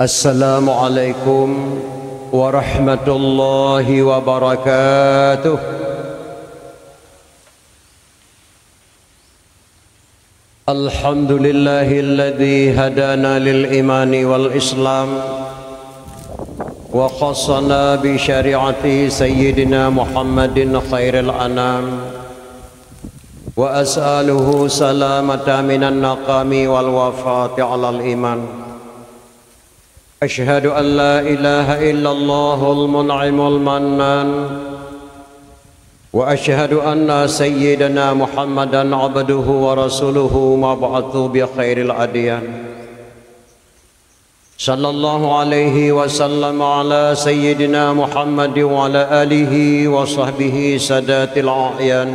Assalamualaikum warahmatullahi wabarakatuh. Alhamdulillahilladzi hadana lil imani wal islam wa khassana bi syari'ati sayyidina Muhammadin khairil anam wa as'aluhu salamata minan naqami wal wafati alal iman. أشهد أن لا إله إلا الله المنعم المنان وأشهد أن سيدنا محمدا عبده ورسوله مبعوث بخير الأديان صلى الله عليه وسلم على سيدنا محمد وعلى آله وصحبه سادات الأعيان.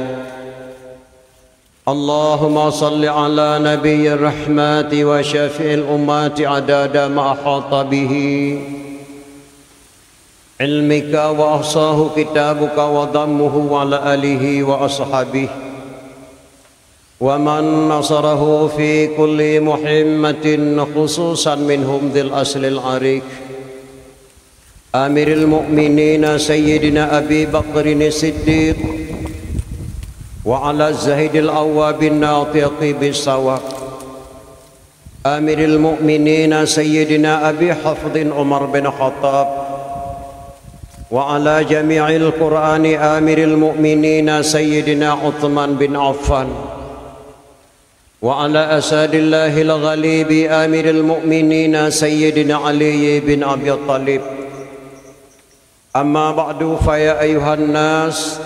اللهم صل على نبي الرحمة وشفيع الأمات عدد ما أحاط به علمك وأحصاه كتابك وضمه على آله وأصحابه ومن نصره في كل مهمة خصوصا منهم ذي الأصل العريق أمير المؤمنين سيدنا أبي بكر الصديق وعلى الزهد الأواب الناطق بالصواب آمر المؤمنين سيدنا أبي حفظ عمر بن الخطاب وعلى جميع القرآن آمر المؤمنين سيدنا عثمان بن عفان وعلى أساد الله الغليب آمر المؤمنين سيدنا علي بن أبي طالب. أما بعد فيا أيها الناس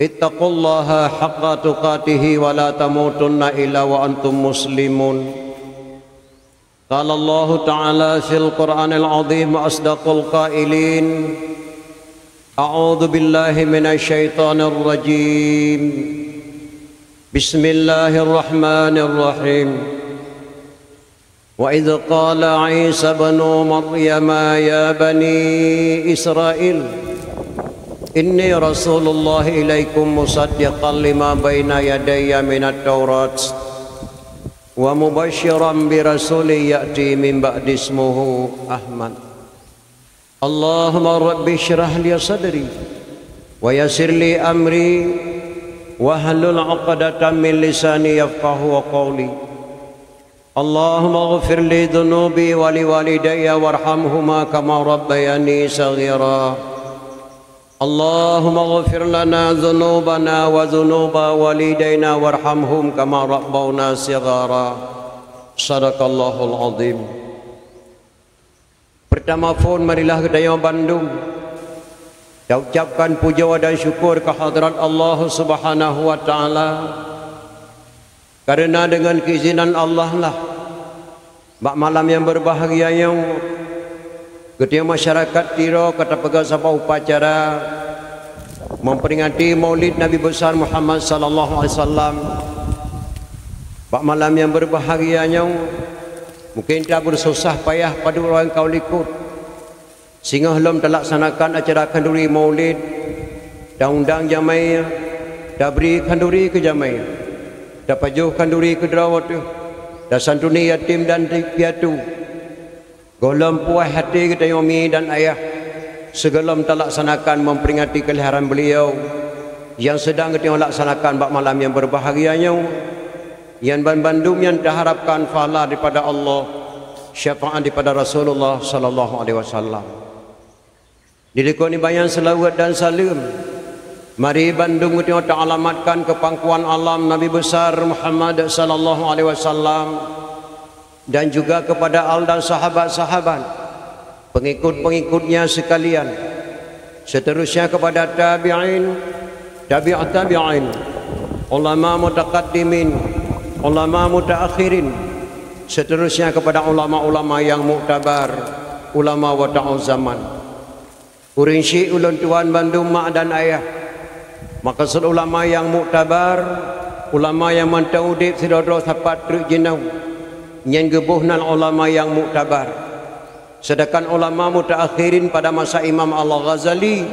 اتقوا الله حق تقاته ولا تموتن إلا وأنتم مسلمون. قال الله تعالى في القرآن العظيم أصدق القائلين أعوذ بالله من الشيطان الرجيم بسم الله الرحمن الرحيم وإذ قال عيسى بن مريم يا بني إسرائيل إني رسول الله إليكم مصدقا لما بين يدي من التوراة ومبشرا برسول يأتي من بعد اسمه أحمد. اللهم رب اشرح لي صدري ويسر لي أمري واحلل عقدة من لساني يفقهوا قولي. اللهم اغفر لي ذنوبي ولوالدي وارحمهما كما ربياني صغيرا. اللهم اغفر لنا ذنوبنا وذنوب والدينا وارحمهم كما ربونا صغارا. Sadaqallahul azim. Pertama pun marilah kita yang Bandung kita ucapkan puja dan syukur kehadrat Allah Subhanahu wa taala, karena dengan keizinan Allah lah malam yang berbahagia yang ketika masyarakat Tiro kata pegang sabah upacara memperingati Maulid Nabi besar Muhammad sallallahu alaihi wasallam. Pak malam yang berbahagianya mungkin tak bersusah payah pada orang kau likut sehingga belum terlaksanakan acara kanduri Maulid dan undang jamai dah beri kanduri ke jamai dah pajuh kanduri ke derawat dah santuni yatim dan piatu golem puas hati kita umi dan ayah segelum terlaksanakan memperingati kelahiran beliau yang sedang kita laksanakan bak malam yang berbahagianya yang Bandung yang diharapkan pahala daripada Allah, syafaat daripada Rasulullah sallallahu alaihi wasallam. Dilekoni bayan selawat dan salam mari Bandung kita alamatkan ke pangkuan alam Nabi besar Muhammad sallallahu alaihi wasallam dan juga kepada al dan sahabat-sahabat pengikut-pengikutnya sekalian, seterusnya kepada tabi'in, tabi'at tabi'in, ulama mutaqaddimin, ulama mutaakhirin, seterusnya kepada ulama-ulama yang muktabar, ulama wata'u zaman. Urinsi ulun tuan Bandung mak dan ayah, maksud ulama yang muktabar, ulama yang mantaudib sidodro sapat truk jinau yang gebuhnan ulama yang muktabar. Sedangkan ulama mutaakhirin pada masa Imam Al-Ghazali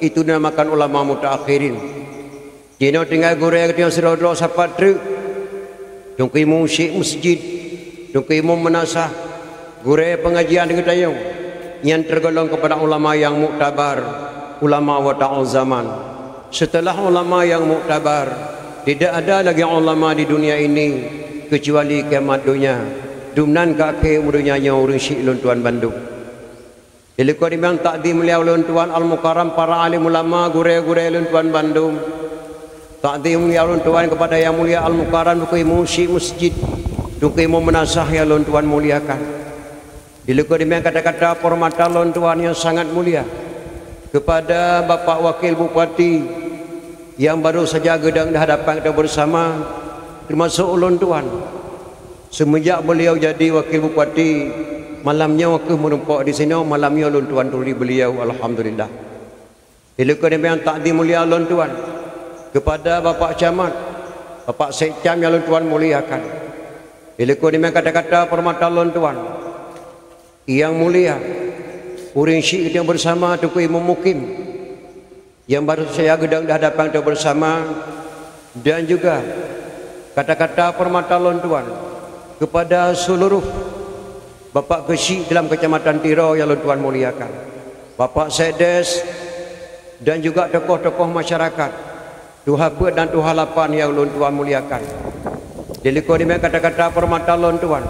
itu dinamakan ulama mutaakhirin. Jino tinggal goreng dia sidodro sapat truk, tungku imam syekh masjid, tungku imam menasah, gure pengajian dengan tayung yang tergolong kepada ulama yang muktabar, ulama wata'ul zaman. Setelah ulama yang muktabar, tidak ada lagi ulama di dunia ini kecuali kiamat dunia. Dumnan kaki umurnya urang syik lun tuan Bandung. Ilmu dimang takdim beliau lun tuan al-mukarram para alim ulama gure-gure lun tuan Bandung. Takdim beliau lun tuan kepada yang mulia al-mukarram dukai musyik masjid, dukai mu menasah yang lun tuan muliakan. Ilmu dimang kata-kata permata lun tuan yang sangat mulia kepada Bapak Wakil Bupati yang baru saja gedang di hadapan kita bersama, termasuk ulun tuan. Semenjak beliau jadi Wakil Bupati, malamnya waktu menumpak di sini, malamnya ulun tuan tuli beliau, alhamdulillah. Ilmu yang takdim mulia ulun tuan kepada Bapak Camat, Bapak Sekcam yang ulun tuan muliakan. Ilmu yang kata-kata permata ulun tuan yang mulia, urang syik yang bersama Tuku Imam Mukim yang baru saya gedang di hadapan kita bersama, dan juga kata-kata permata ulun tuan kepada seluruh Bapak Kesyik dalam Kecamatan Tiro yang ulun tuan muliakan, Bapak Sekdes dan juga tokoh-tokoh masyarakat Tuhapa dan Tuhalapan yang ulun tuan muliakan. Dilikoni kata-kata permata ulun tuan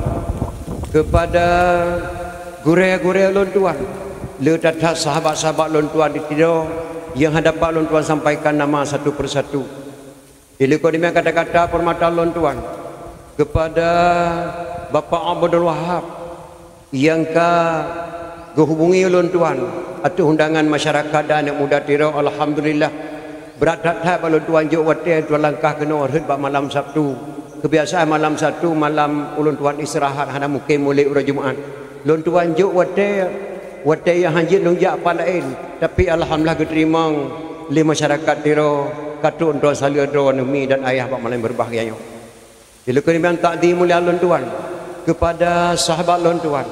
kepada gure-gure ulun tuan, letak sahabat-sahabat ulun tuan di Tiro yang hadapan ulun tuan sampaikan nama satu persatu. Dilikoni kata-kata permata ulun tuan kepada Bapak Abdul Wahab yang hubungi ulun tuan atau undangan masyarakat dan anak muda Tiro, alhamdulillah berat-berat ulun tuan juk wate tuan langkah kena orhut bak malam Sabtu. Kebiasaan malam Sabtu malam ulun tuan istirahat hana mungkin mulai urang Jumaat. Ulun tuan juk wate yang hanjit nungjak apa lain, tapi alhamdulillah diterima oleh masyarakat Tiro katun tuan salia tuan umi dan ayah bak malam berbahagia. Dilakukan yang takdim mulia ulun tuan kepada sahabat ulun tuan,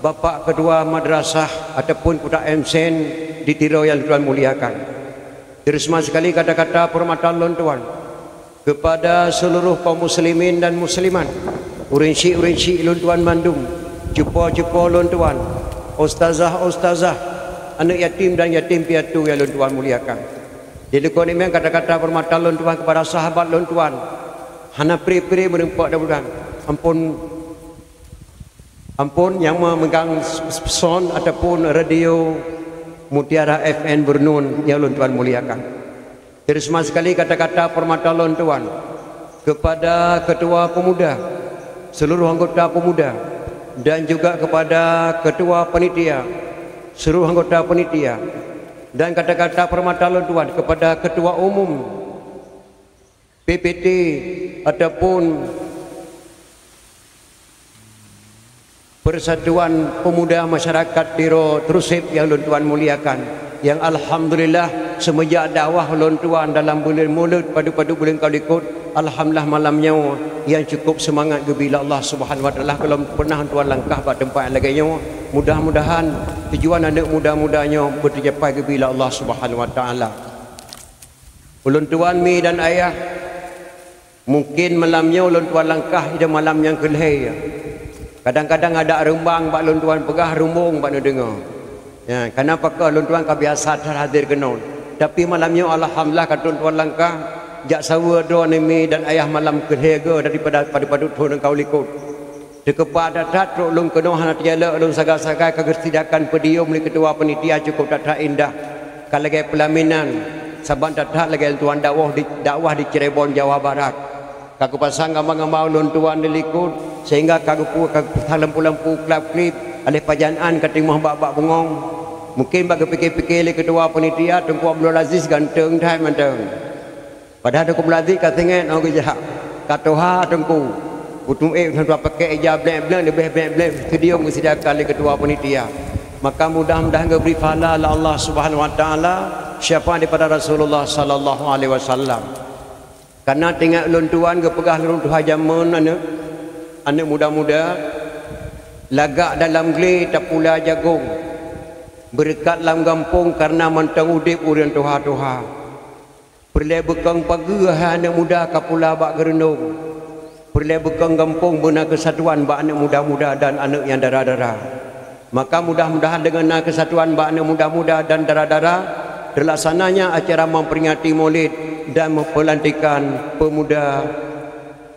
Bapak Ketua Madrasah ataupun Kuda MSN di Tiro yang tuan muliakan. Terusma sekali kata-kata permata ulun tuan kepada seluruh kaum muslimin dan muslimat, urang syik ulun tuan Bandung, cupa-cupa ulun tuan, ustazah-ustazah, anak yatim dan yatim piatu yang ulun tuan muliakan. Dilakukan yang kata-kata permata ulun tuan kepada sahabat ulun tuan, hana pri-pri berempat dan ampun yang memegang sound ataupun radio Mutiara FN Bernun yang ulun tuan muliakan. Terus sekali kata-kata permata ulun tuan kepada ketua pemuda, seluruh anggota pemuda, dan juga kepada ketua panitia, seluruh anggota panitia, dan kata-kata permata ulun tuan kepada ketua umum PPT ataupun Persatuan Pemuda Masyarakat Tiro Trusip yang ulun tuan muliakan, yang alhamdulillah semenjak dakwah ulun tuan dalam bulan Maulud padu-padu bulan Kaulikut, alhamdulillah malamnya yang cukup semangat gebila Allah Subhanahu wa taala. Kalau pernah tuan langkah pada tempat yang lainnya, mudah-mudahan tujuan anak muda-mudanya bercapai gebila Allah Subhanahu wa taala. Ulun tuan mi dan ayah, mungkin malamnya ulun tuan langkah ida malam yang kelih. Kadang-kadang ada rembang bak ulun tuan pegah rumbung bak dengar. Ya, kenapa ke ulun tuan biasa terhadir kenon. Tapi malamnya alhamdulillah katun tuan langkah jak sawa do nemi dan ayah malam kelih daripada padu-padu turun Kaulikut. Dekepat datat ulun keno hana tiala ulun sagai-sagai kegestidakan pedium li ketua panitia cukup tak indah. Kalagi pelaminan saban datat lagi tuan dakwah di Cirebon Jawa Barat. Kaku pasang gambar-gambar ulun tuan dilikut sehingga kagu lampu-lampu klip alih pajanaan kating mah bak bengong. Mungkin bagi fikir-fikir le ketua panitia Tengku Abdul Aziz ganteng thai manteng. Padahal Tengku Abdul Aziz katanya nak gejak. Katoha Tengku putung tuan pakai ijab blek-blek lebih blek-blek video mensediakan le ketua panitia. Maka mudah-mudahan beri pahala Allah Subhanahu wa taala syafaat daripada Rasulullah sallallahu alaihi wasallam. Karena tengok ulun tuan ke pegah ulun tuhan zaman anak muda-muda lagak dalam geli tak pula jagung berkat dalam kampung karena mantang udip urang tuha-tuha perle bekang pagi anak muda kapula bak gerendung perlu bekang kampung bina kesatuan bak anak muda-muda dan anak yang dara-dara. Maka mudah-mudahan dengan kesatuan bak anak muda-muda dan dara-dara terlaksananya acara memperingati Maulid dan mempelantikan pemuda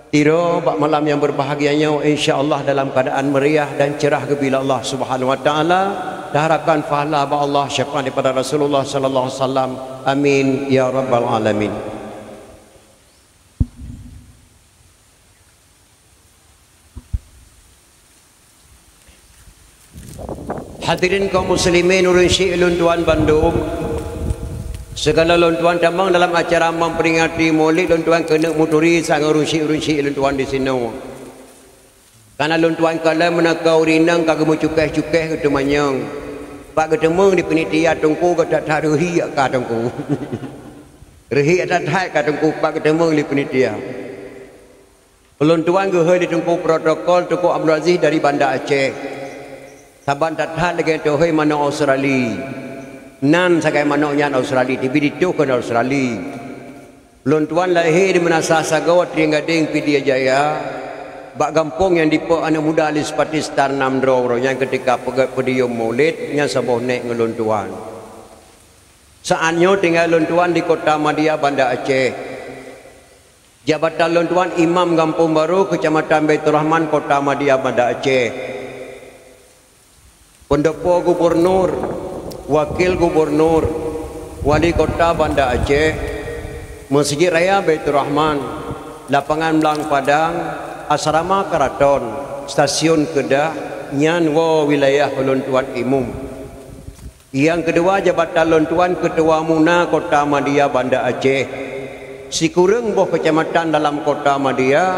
Tiro bak malam yang berbahagianya, insya-Allah dalam keadaan meriah dan cerah bila Allah Subhanahu wa taala. Diharapkan pahala bak Allah syafaat daripada Rasulullah sallallahu alaihi wasallam. Amin ya rabbal alamin. Hadirin kaum muslimin urun syekh Luntuan Bandung, segala Luntuan tambang dalam acara memperingati Maulid, Luntuan kena muturi sang urun syekh Luntuan di sini. Karena Luntuan kala menaka urinang kagak cukai-cukai gitu manyang. Pak ketemu di penitia tungku kata taruhi ka tungku. Rehi ada thai ka tungku pak ketemu di penitia. Luntuan ge di tungku protokol Tuku Abdul Aziz dari Banda Aceh. Saban dathat lagi tu hei mana Australia. Nan sakai mana nyan Australia tibi ditu kan Australia. Luntuan lahir di Menasah Sagawat Ringgading Pidia Jaya. Bak kampung yang dipo anak muda alis Pakistan 6 dro yang ketika pedium Maulid nya saboh nek ngeluntuan. Saatnya tinggal Luntuan di Kota Madia Banda Aceh. Jabatan Luntuan Imam Kampung Baru Kecamatan Baitur Rahman Kota Madia Banda Aceh. Pendopo Gubernur, Wakil Gubernur, Wali Kota Banda Aceh, Masjid Raya Baitur Rahman, Lapangan Belang Padang, Asrama Keraton, Stasiun Kedah, Nyanwo Wilayah Luntuan Imum. Yang kedua Jabatan Luntuan Ketua Muna Kota Madia Banda Aceh. Sikureng boh kecamatan dalam Kota Madia,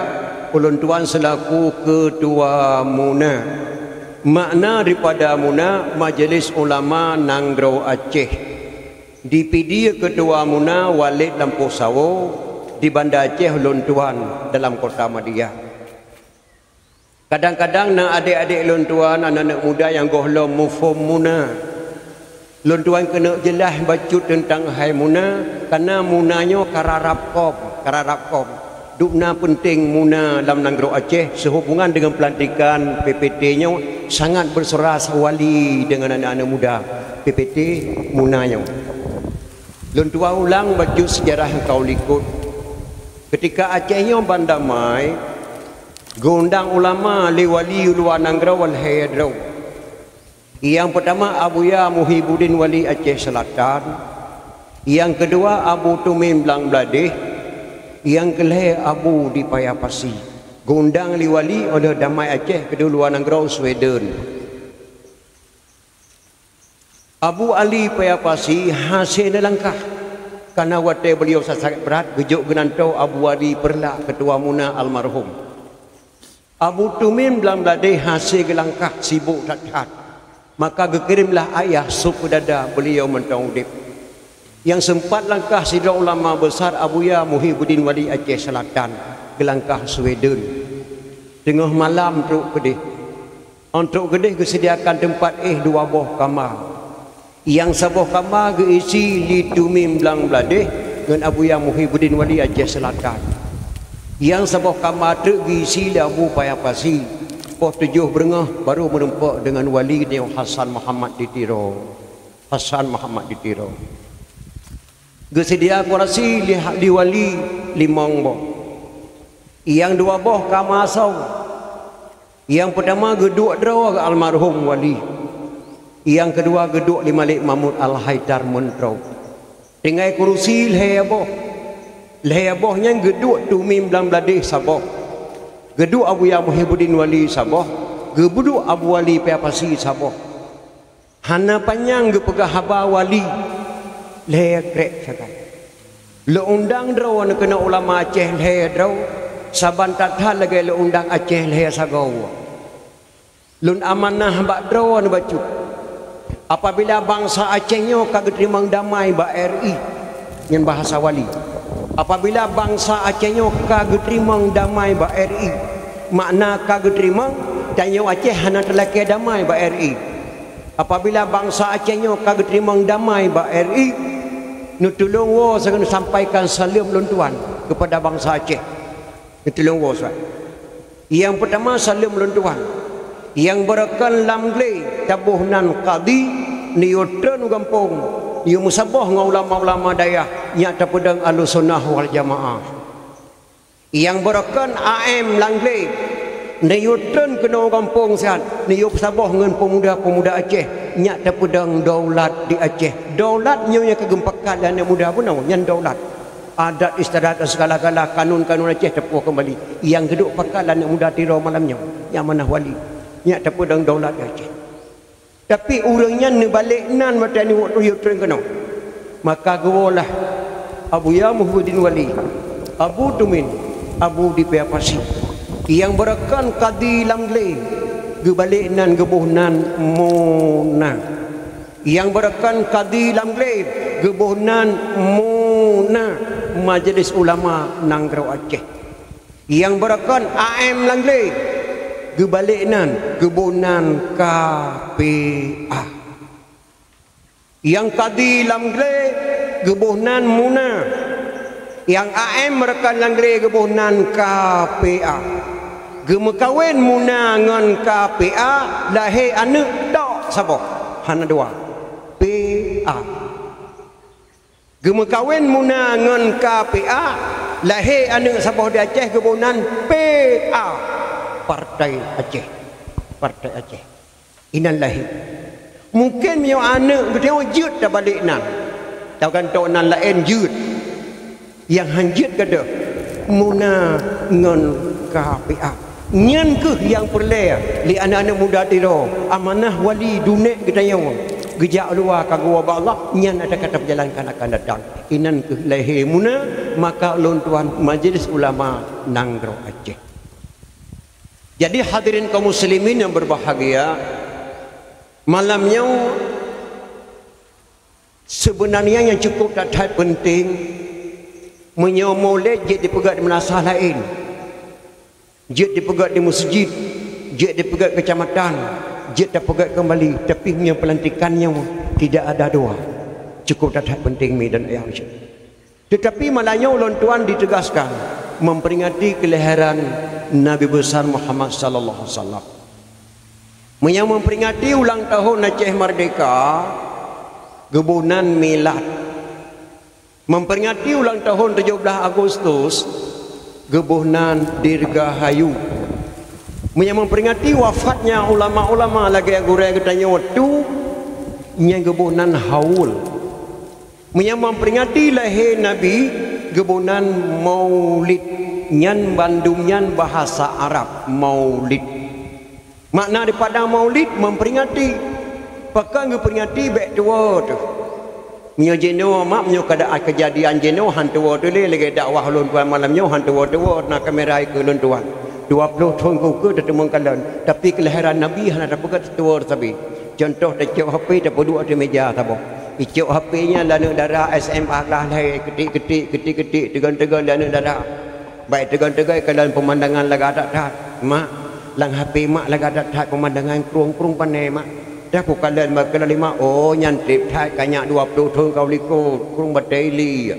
Luntuan selaku Ketua Muna. Makna daripada Muna Majlis Ulama Nanggro Aceh. DPD Ketua Muna Walid Lampu Sawo di Banda Aceh Luntuan dalam Kota Madia. Kadang-kadang nak adik-adik Luntuan, anak-anak muda yang gohlo mufum Muna, Luntuan kena jelas bacut tentang hai Muna, karena Munanya kararap kom. Dukna penting Muna dalam Nanggro Aceh sehubungan dengan pelantikan PPT-nya sangat berseras wali dengan anak-anak muda PPT Munanya. Luntuan ulang baju sejarah yang kau likut. Ketika Acehnya bandamai, gondang ulama li wali luar Nanggro wal Hayadro. Yang pertama Abuya Muhyiddin Wali Aceh Selatan. Yang kedua Abu Tumim Belang Beladih. Yang kelih Abu di Payapasi. Gondang liwali oleh Damai Aceh kedua Nanggro Sweden. Abu Ali Payapasi hasil langkah karena watai beliau sangat berat gejuk genanto Abu Ali Perla Ketua Muna almarhum. Abu Tumim Belang Beladih hasil langkah sibuk tak. Maka gekirimlah ayah suku dada beliau mentang udip. Yang sempat langkah sidra ulama besar Abuya Muhyiddin Wali Aceh Selatan ke langkah Sweden. Tengah malam Truk Kedih. Untuk Kedih kesediakan tempat dua boh kamar. Yang sebuah kamar keisi li Tumim Belang Beladih dengan Abuya Muhyiddin Wali Aceh Selatan. Yang sebuah kamar truk keisi li Abu Payapasi. Poh 7 berengah baru menumpak dengan wali ni Hasan Muhammad di Tiro. Gesedia kurasi di wali limang boh. Yang dua boh kamasau. Yang pertama geduk draw almarhum wali. Yang kedua geduk di Malik Mahmud Al-Haidar Mentro. Tinggal kursi lehaboh. Lehabohnya geduk Tumim Belang Beladih saboh. Geduk Abuya Muhyiddin Wali saboh. Geduk Abu Wali Payapasi saboh. Hana panjang gepegah haba wali. Lekrek sakai. Le undang draw nak kena ulama Aceh le draw. Saban tatha lagi le undang Aceh le sagau. Lun amanah bak draw nak bacu. Apabila bangsa Acehnya kagak terima damai bak RI dengan bahasa wali. Apabila bangsa Acehnya kagak terima damai bak RI, makna kagak terima tanya Aceh hana telaki damai bak RI. Apabila bangsa Acehnya kagak terima damai bak RI, nutulung wo sakan sampaikan salam Luntuan kepada bangsa Aceh. Nutulung wo Yang pertama salim lentuan. Yang berakan lamgle tabuhnan qadi niutren gampung. Dia musabah dengan ulama-ulama dayah nya tapedang Ahlussunnah wal Jamaah. Yang berakan AM langle niutren kena gampung sian. Niu musabah dengan pemuda-pemuda Aceh nya tapedang daulat di Aceh. Daulat nya kegempakan dan muda pun nya daulat. Adat istiadat segala-gala kanun-kanun Aceh tepuh kembali. Yang geduk pakalan yang muda tiro malamnya yang mana wali nya tapedang daulat di Aceh. Tapi orangnya ni balik nan mata ni waktu you train kena. Maka gawalah Abu Ya Muhyiddin Wali, Abu Tumin, Abu di Pasi. Yang berakan qadi lamgle, gebalik nan gebuh nan muna. Yang berakan qadi lamgle, gebuh nan muna. Majlis ulama Nangrau Aceh. Yang berakan AM lamgle, gebalinan kebunan KPA. Yang kadi lamgle gebunan muna. Yang AM merekan lamgle gebunan KPA. Gemekawin muna ngan KPA lahir anak dak sabah hana dua PA. Gemekawin muna ngan KPA lahir anak sabah di Aceh gebunan PA. Partai Aceh. Partai Aceh. Inallahi. Mungkin punya anak bertengok jut dah balik nan. Tahu kan tok nan lain jut. Yang hanjut kada. Muna ngon KPA. Nyan ke yang perle li anak-anak muda tiro. Amanah wali dunia kita yang gejak luar kagua Allah nyan ada kata berjalankan akan datang. Inan ke lahir muna maka ulun tuan Majlis Ulama Nangrau Aceh. Jadi hadirin kaum muslimin yang berbahagia, malamnya sebenarnya yang cukup tak penting menyomoleh jid dipegat di menasah lain, jid dipegat di masjid, jid dipegat kecamatan, jid dipegat kembali, tapi yang pelantikannya tidak ada doa. Cukup tak penting mi dan ayah. Tetapi malahnya ulun tuan ditegaskan memperingati kelahiran Nabi besar Muhammad sallallahu alaihi wasallam. Yang memperingati ulang tahun Aceh Merdeka, gebunan milad. Memperingati ulang tahun 17 Agustus, gebunan Dirgahayu. Yang memperingati wafatnya ulama-ulama lagi agurai katanya waktu nya gebunan Haul. Yang memperingati lahir Nabi, gebunan Maulid. Nyan Bandung nyan bahasa Arab Maulid. Makna daripada Maulid memperingati. Pakai memperingati back tua tu. Nyo jeno mak nyo kada kejadian jeno han tua tu le lagi dakwah lun tuan malam nyo han tua nak kamera ke lun tuan. 20 tahun ke tetemu kalian. Tapi kelahiran Nabi han ada pegat tua tapi. Contoh dak cok HP dak duduk di meja tabo. Icok HP-nya lana darah SMA lah ketik-ketik tegan-tegan lana darah. Baik tegan-tegan kalian pemandangan lagi ada tak mak lang HP mak lagi ada tak pemandangan kurung-kurung pandai mak dah ku kalian bakal lima oh nyantip tak kanyak 20 tahun kau likut kurung bateli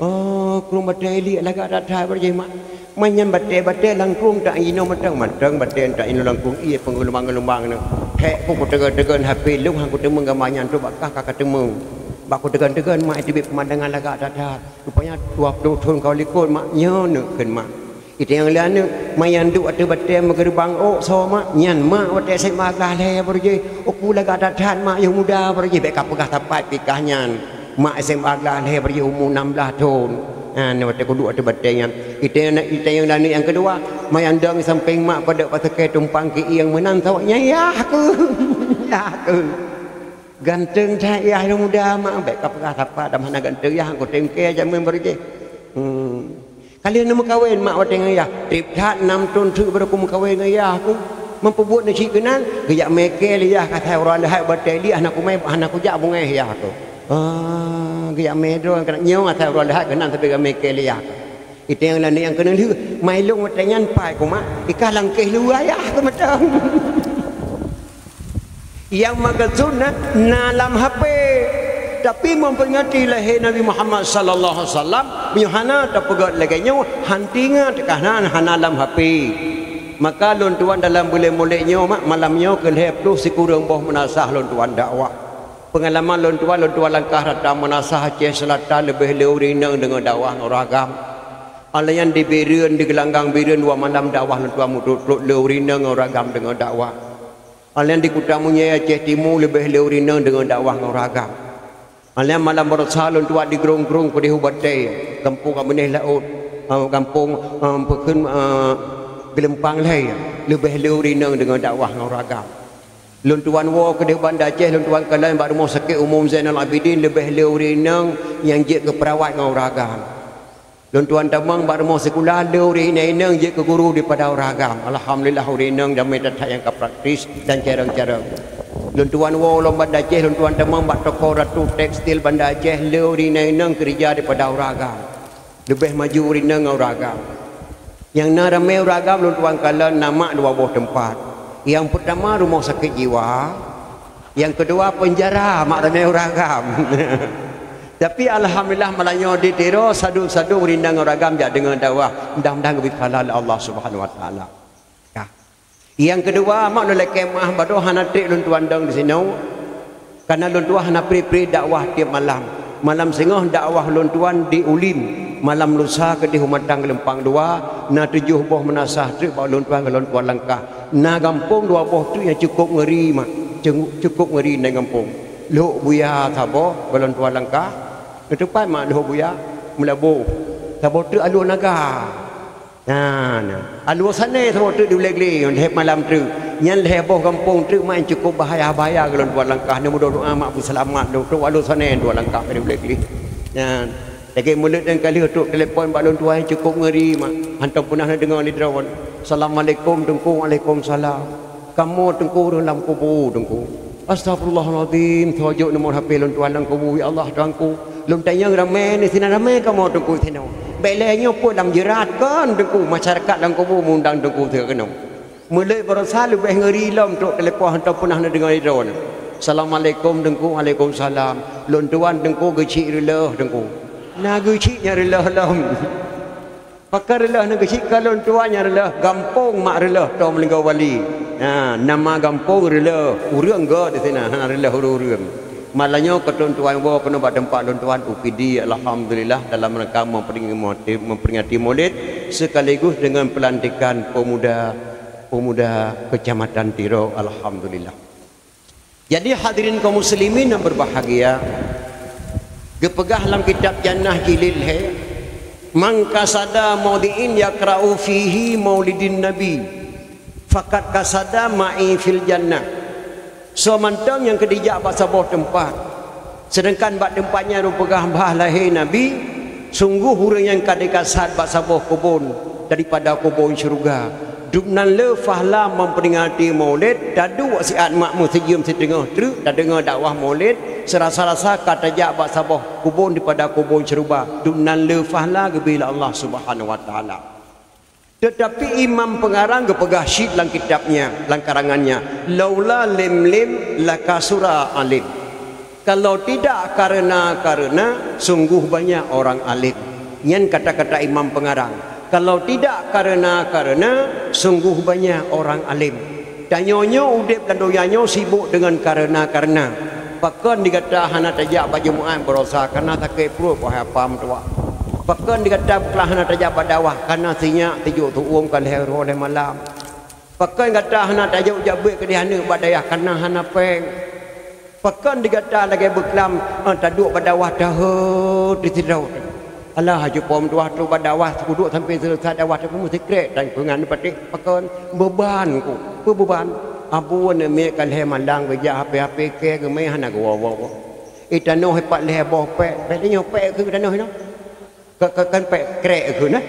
oh kurung bateli lagi ada tak berje mak manyan batai lang kurung tak ino matang batai tak ino lang kurung iya pengelumbang-gelumbang nak hek ku tegan-tegan HP lu hang ku temu gambarnya tu bakah kakak temu baku tegan-tegan mak itu pemandangan lagak dadat. Rupanya 20 tahun kau likut mak nyonekeun mak. Itu yang lain mayan duk atu batem gerbang oh so mak nyan mak wate saya maglah le berje. Oku lagak dadat mak yang muda berje bek kapegah tapat pikah nyan. Mak saya maglah le berje umur 16 tahun. Nah wate ku duk atu batem. Itu yang lain yang kedua mayan dang samping mak pada pasakai tumpang ki yang menantaunya ya aku. Ya aku. Ganteng saya yang muda mak baik kapagah tapat dah mana ganteng ya aku tengke jamin berje. Kalian nak kahwin mak wateng ya. Trip that 6 tahun tu baru aku kahwin ya aku. Mampu buat nasi kenal gejak mekel ya kata orang dah bateli anak aku mai anak aku jak bungai ya aku. Gejak medro kena nyaw kata orang dah kenal tapi gak mekel ya. Itu yang lain yang kena lu mai long watengan pai ku mak ikah langkeh lu ya aku macam. Yang maksudnya dalam HP tapi memperingati lahir Nabi Muhammad sallallahu alaihi wasallam Yohana tak pegat lagi nyo hantinga tekahna hana dalam HP maka lon tuan dalam bulan moleknya malamnya ke leh plus sikurang boh menasah lon tuan dakwah pengalaman lon tuan langkah datang menasah Aceh Selatan lebih leurina dengan dakwah noragam alayan di Birian di gelanggang Birian dua malam dakwah lon tuan mudut leurina noragam dengan dakwah alayan di Kutamunya Aceh Timur lebih leurina dengan dakwah noragam alayan malam bersah lon tuan di gerung-gerung pada hubatai kampung Ameneh Laut kampung pekin Gelempang lai lebih leurina dengan dakwah noragam lon tuan wo ke di Bandar Aceh lon tuan kalian bak rumah sakit umum Zainal Abidin lebih leurina yang je ke perawat noragam lon tuan tamang bak rumah sekolah leurina je ke guru di pada noragam alhamdulillah urina dan metode yang ke praktis dan cara-cara lon tuan wo lon Bandar Aceh lon tuan tamang bak toko Ratu Tekstil Bandar Aceh leurina kerja di pada noragam lebih maju urina noragam yang ramai ragam lon tuan kala nama dua buah tempat. Yang pertama rumah sakit jiwa, yang kedua penjara mak ramai ragam. Tapi alhamdulillah malanya ditero sadu-sadu rindang ragam dia dengan dakwah mudah-mudahan lebih halal Allah Subhanahu wa taala. Ya. Yang kedua mak nolak kemah bado hanatik lon tuan dang di sini. Karena lon tuan hana pri-pri dakwah tiap malam. Malam sengah dakwah lon tuan di Ulim. Malam lusa ke di Humatang Gelempang 2 na 7 boh menasah tu bak lon tuan langkah na gampung 2 boh tu yang cukup ngeri mak cukup ngeriในgampung lok buya thabo balon tuan langkah ke tempat mak lok buya melabu thabo tu alu naga nah alu sana thabo tu di legli leh malam tu nyan leh boh gampung tu main cukup bahaya-bahaya ke lon tuan langkah ni mudah doa mak selamat tu alu sana tuan langkah di legli nah lagi mulut dan kali untuk telefon balon tuan cukup ngeri mak. Hantar pernah dengar ni drawan. Assalamualaikum tengku, waalaikumsalam. Kamu tengku dalam kubur tengku. Astagfirullahalazim. Tajuk nombor HP lon tuan dalam kubur ya Allah tuanku. Lom tanya ramai ni sini ramai kamu tengku sini. Belanya pun dalam jerat kan tengku masyarakat dalam kubur mundang tengku terkena. Mulut berasa lebih ngeri lom untuk telefon hantar pernah dengar ni drawan. Assalamualaikum tengku, waalaikumsalam. Lon tuan tengku gecik relah tengku. Nagu ciknya relah lam. Pakar relah nagu cik kalau tuanya relah gampung mak relah tau melinggau wali. Ha nama gampung relah urang ga di sana ha relah urang. Malanya ketun tuan bawa kena buat tempat tuan UPD alhamdulillah dalam rangka memperingati Maulid sekaligus dengan pelantikan pemuda Kecamatan Tiro alhamdulillah. Jadi hadirin kaum muslimin yang berbahagia, gepegah dalam kitab Jannah Jilil he man kasada maudiin yaqra'u fihi maulidin nabi fakat kasada ma'i fil jannah. So mantang yang kedijak bak sebuah tempat sedangkan bak tempatnya rupegah bah lahir nabi sungguh orang yang kadikasad bak sebuah kubun daripada kubun syurga dubnan le fahla memperingati maulid dadu siat makmu sejum setengah truk dah dengar dakwah maulid serasa-rasa kata jak bak sabah kubun daripada kubun syurga dubnan le fahla gebila Allah Subhanahu wa taala. Tetapi imam pengarang gepegah syid dalam kitabnya dalam karangannya laula lim lakasura alim. Kalau tidak karena sungguh banyak orang alim. Yan kata-kata imam pengarang. Kalau tidak karena sungguh banyak orang alim. Tanyanya udip dan doyanyo sibuk dengan karena. Pakan dikata hana tajak baju mu'an berosa karena takut perut wahai pam tua. Pakan dikata kelah hana tajak badawah karena sinyak tijuk tu kan hero le malam. Pakan kata hana tajak jabut ke dihana badayah karena hana peng. Pakan dikata lagi berkelam taduk badawah dah di tidau. Allah haju pom dua tu badawah duduk sampai selesai dawah tu mesti krek dan pengan patik pakan beban ku beban abu ne me kan he mandang beja HP ke me hana go wo itano he pat le boh pe nyo pe ku itano no kan pe krek ku na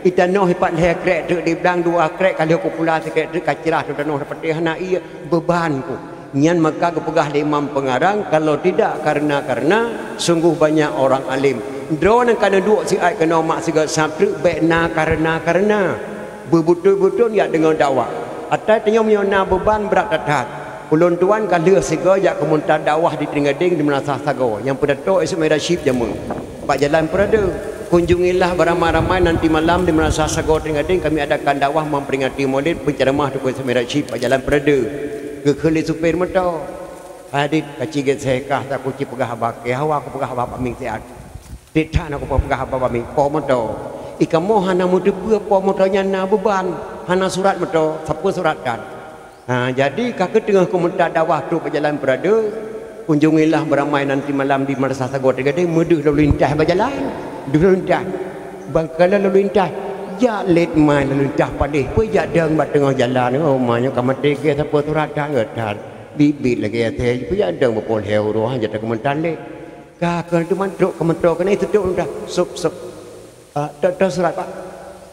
itano he pat le krek tu di blang dua krek kalau populasi krek tu kacirah tu tano patik hana iya beban ku nyan maka kepegah imam pengarang kalau tidak karena sungguh banyak orang alim. Drone kena duk si ai kena mak siga sabtu bekna karena betul-betul ya dengan dakwah. Atai tanya menyona beban berat datat. Ulun tuan kalau siga ya kemuntan dakwah di Tringading di Menasah Sago. Yang pada tu isu meraship jamu. Pak jalan perada. kunjungilah beramai-ramai nanti malam di Madrasah Sagor Gading kami adakan dakwah memperingati Maulid penceramah Tuan Semira Cip Jalan Perada ke khali supir motor hadit kaciget sekah tak kuci pegah bakai hawa aku pegah bapak ming tiat tidak nak aku pegah bapak ming po motor ikamu hana muda po motornya na beban hana surat motor siapa suratkan jadi kakak tengah komentar dakwah tu Jalan Perada kunjungilah beramai nanti malam di Madrasah Sagor Gading mudah lalu lintas berjalan lalu lintas bangkala lalu lintas ya let mai lalu lintas padih pun ya deng bat tengah jalan oh maknya kamati ke siapa surat dah ngetan bibit lagi ate pun ya deng bepol heu roh aja tak komentar le kakak tu mantruk komentar kena itu tu dah sok tak surat pak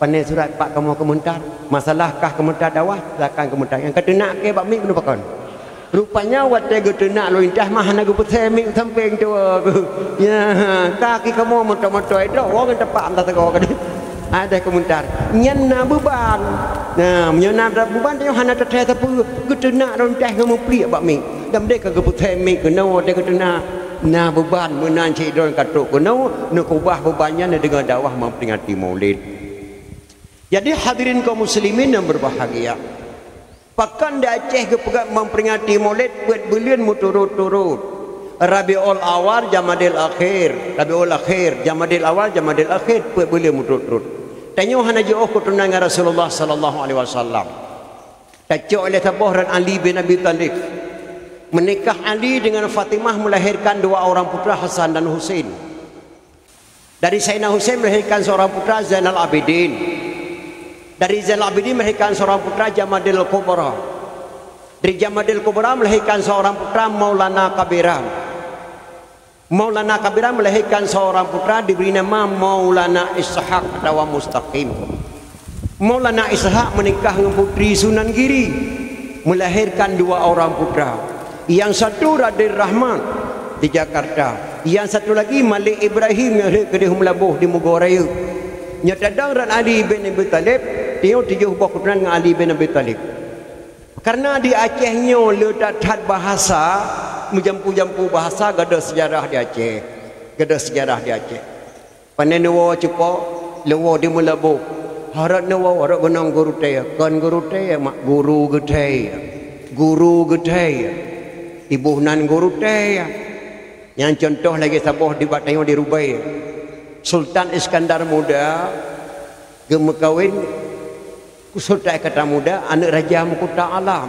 pandai surat pak kamu komentar masalahkah komentar dakwah silakan komentar yang kata nak ke bak mik merupakan rupanya waktu kita nak luintah mah nak putih mik samping tu ya kaki kamu motor-motor itu orang tepak entah tegak kan ada komentar nyana beban nyana beban tu hana teteh tapi kita nak luintah kamu pliak bak mik dan dia ke putih mik kena dia kata na beban menan cik don katuk kena nak ubah bebannya dengan dakwah memperingati Maulid. Jadi hadirin kaum muslimin yang berbahagia pakan di Aceh kepegat memperingati Maulid buat bulan muturut-turut Rabiul Awal Jamadil Akhir Rabiul Akhir Jamadil Awal Jamadil Akhir buat bulan muturut-turut tanya hana jauh keturunan Rasulullah sallallahu alaihi wasallam tajuk oleh Tabah dan Ali bin Abi Talib menikah Ali dengan Fatimah melahirkan dua orang putra Hasan dan Husain dari Sayyidina Husain melahirkan seorang putra Zainal Abidin dari Zainal Abidin melahirkan seorang putra Jamadil Kubra. Dari Jamadil Kubra melahirkan seorang putra Maulana Kabiran. Maulana Kabiran melahirkan seorang putra diberi nama Maulana Ishaq atau Mustaqim. Maulana Ishaq menikah dengan putri Sunan Giri, melahirkan dua orang putra. Yang satu Raden Rahman di Jakarta, yang satu lagi Malik Ibrahim yang ke Melabuh di Mogoraya. Nyatadang Ran Ali bin Abi Talib dia tujuh buah keturunan dengan Ali bin Abi Talib. Karena di Acehnya letak tat bahasa menjampu-jampu bahasa gada sejarah di Aceh. Gada sejarah di Aceh. Panen nawa cepo lewo di Melabuh. Harat nawa harat gunang guru teh. Kan guru teh mak guru gedai. Guru gedai. Ibu nan guru teh. Yang contoh lagi sabah di Batayong di Rubai. Sultan Iskandar Muda gemekawin Sultan Iskandar Muda anak Raja Mahkota Alam.